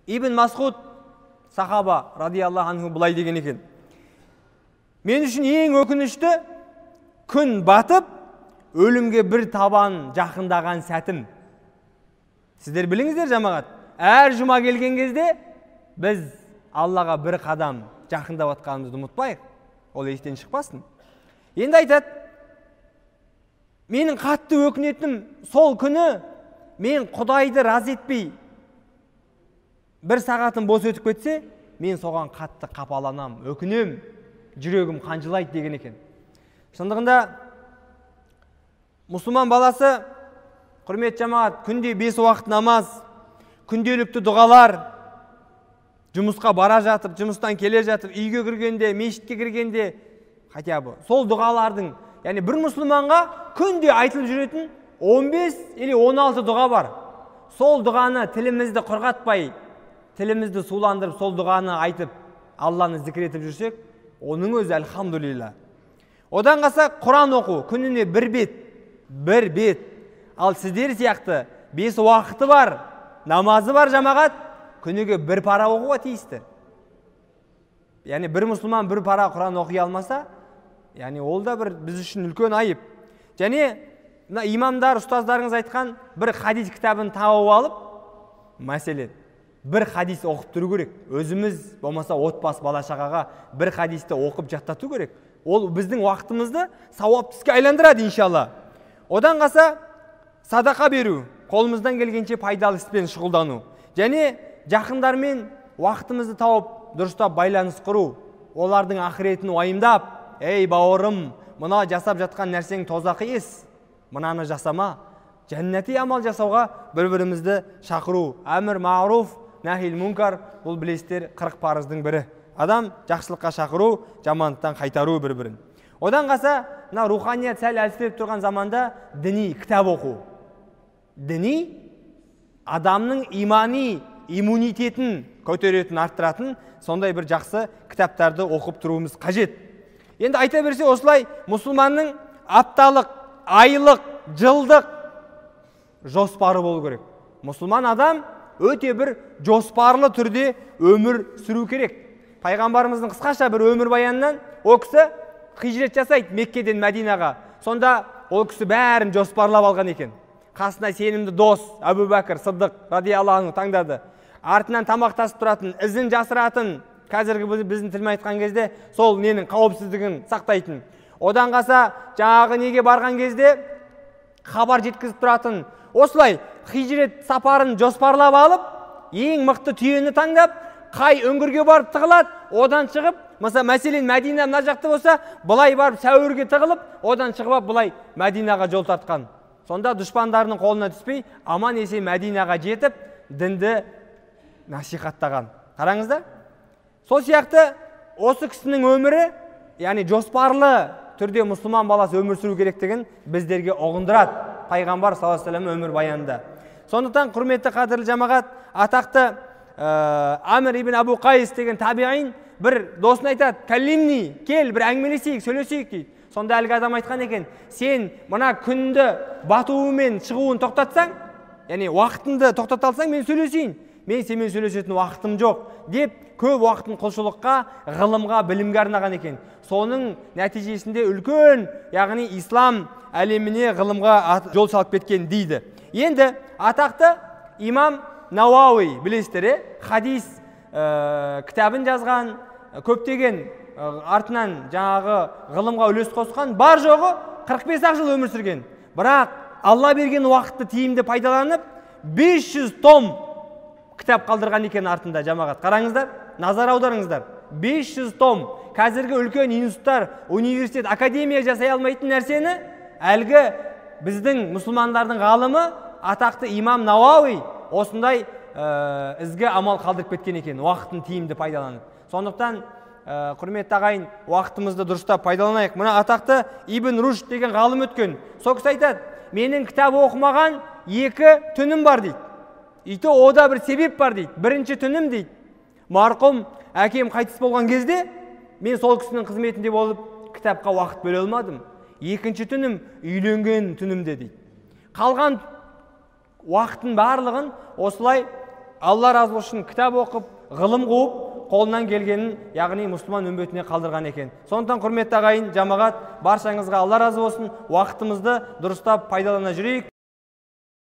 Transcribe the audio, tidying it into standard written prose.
Ибн Масғуд сахаба радиаллаху анху былай деген екен: мен үшін ең өкінішті күн батып, өлімге бір табан жақындаған сәтім. Сіздер біліңіздер жамағат, әр жұма келген кезде біз Аллаға бір қадам жақындап атқанымызды ұмытпайық, ол естен шықпасын. Енді айтады, менің қатты өкінетінім сол күні мен Құдайды разы етпей бір сағатым бос өтіп кетсе, мен соған қатты қапаланам, өкінем, жүрегім қанжылайды деген екен. Шындығында мұсылман баласы, құрметті жамағат, күнде 5 уақыт намаз, күнделікті дұғалар, жұмысқа бара жатып, жұмыстан келе жатып, үйге кіргенде, мешітке кіргенде, хотя бы сол дұғалардың, яғни бір мұсылманға күнде айтылып жүретін 15 или 16 дұға бар. Сол дұғаны тілімізді құрғатпай, тілімізді суландырып, сол дұғаны айтып, Алланы зікір етіп жүрсек, оның өзі әлхамдулилла. Одан қалса Құран оқу, күніне бір бет. Ал сіздер сияқты 5 уақыты бар, намазы бар жамағат, күніге бір пара оқуға тиісті. Яғни бір мұсылман бір пара Құран оқи алмаса, яғни ол да біз үшін үлкен айып. Және имамдар, ұстаздарыңыз айтқан бір хадис кітабын тауып алып, мәселен, бір хадис оқып тұру керек. Өзіміз, болмаса отбасы бала-шағаға бір хадисті оқып жаттату керек. Ол біздің уақытымызды сауапты іске айландырады иншалла. Одан қалса садақа беру, қолымыздан келгенше пайдалы іспен шұғылдану. Және жақындармен уақытымызды тауып, дұрыстап байланыс құру, олардың ақыретін уайымдап, ей бауырым, мына жасап жатқан нәрсең тозақы ес, мынаны жасама, жәннати амал жасауға бір-бірімізді шақыру. Әмір мағруф, нәхил мункар, бұл білесіздер 40 парыздың бірі. Адам жақсылыққа шақыру, жамандықтан қайтару бір-бірін. Одан қалса, руханият сәл әлсіреп тұрған заманда діни кітап оқу. Діни адамның имани иммунитетін көтеретін, арттыратын сондай бір жақсы кітаптарды оқып тұруымыз қажет. Енді айта берсе осылай мұсылманның апталық, айлық, жылдық жоспары болу керек. Мұсылман адам өте бір жоспарлы түрде өмір сүру керек. Пайғамбарымыздың қысқаша бір өмір баянынан о кісі хижрет жасайды Меккеден Мәдинаға. Сонда ол кісі бәрін жоспарлап алған екен. Қасына сенімді дос Әбу Бәкір Сыддық радиаллаху анху таңдады. Артынан тамақтасып тұратын, ізін жасыратын, қазіргі біздің тілмен айтқан кезде сол ненің қауіпсіздігін сақтайтын. Одан қалса жаңағы неге барған кезде хабар жеткізіп тұратын. Осылай хижрет сапарын жоспарлап алып, ең мықты түйені таңдап, қай үңгірге барып тығылады, одан шығып, мәселен Мәдина мына жақта болса, былай барып сәуірге тығылып, одан шығып былай Мәдинаға жол тартқан. Сонда дұшпандарының қолына түспей, аман есен Мәдинаға жетіп, дінді насихаттаған. Қараңыздар. Сол сияқты осы кісінің өмірі, яғни жоспарлы түрде мұсылман баласы өмір сүру керектігін біздерге ұғындырады пайғамбар саллаллаху алейхи ва саллям өмір баянында. Сондықтан құрметті қадірлі жамағат, атақты Амир ибн Абу Қайс деген табиғин бір досын айтады: «Кәллимни, кел, бір әңгімелесейік, сөйлесейік» дейді. Сонда әлгі адам айтқан екен: «Сен мына күнді батуы мен шығуын тоқтатсаң, яғни уақытыңды тоқтата алсаң, мен сөйлесейін. Мен сенімен сөйлесетін уақытым жоқ» деп көп уақытын құлшылыққа, ғылымға, білімге арнаған екен. Соның нәтижесінде үлкен, яғни ислам әлеміне ғылымға жол салып кеткен дейді. Енді атақты имам Науауи, білесіздер, хадис кітабын жазған, көптеген артынан жаңағы ғылымға үлес қосқан, бар жоғы 45 жыл өмір сүрген. Бірақ Алла берген уақытты тиімді пайдаланып, 500 том кітап қалдырған екен артында жамағат. Қараңыздар, назар аударыңыздар. 500 том. Қазіргі үлкен институттар, университет, академия жасай алмайтын нәрсені әлгі біздің мұсылмандардың ғалымы атақты имам Науауи осындай ізгі амал қалдырып кеткен екен, уақытын тиімді пайдаланып. Сондықтан құрметті ағайын, уақытымызды дұрыстап пайдаланайық. Мына атақты Ибн Рушд деген ғалым өткен. Сол кісі айтады: «Менің кітап оқымаған 2 түнім бар» дейді. Үйті ода бір себеп бар дейді. Бірінші түнім дейді, марқұм әкем қайтыс болған кезде мен сол кісінің қызметінде болып кітапқа уақыт бөле алмадым. Екінші түнім үйленген түнімде дейді. Қалған уақыттың барлығын осылай Алла разы болсын кітап оқып, ғылым қуып, қолынан келгенін, яғни мұсылман үмбетіне қалдырған екен. Сондықтан құрметті ағайын, жамағат, баршаңызға Алла разы болсын. Уақытымызды дұрыстап пайдалана жүрейік.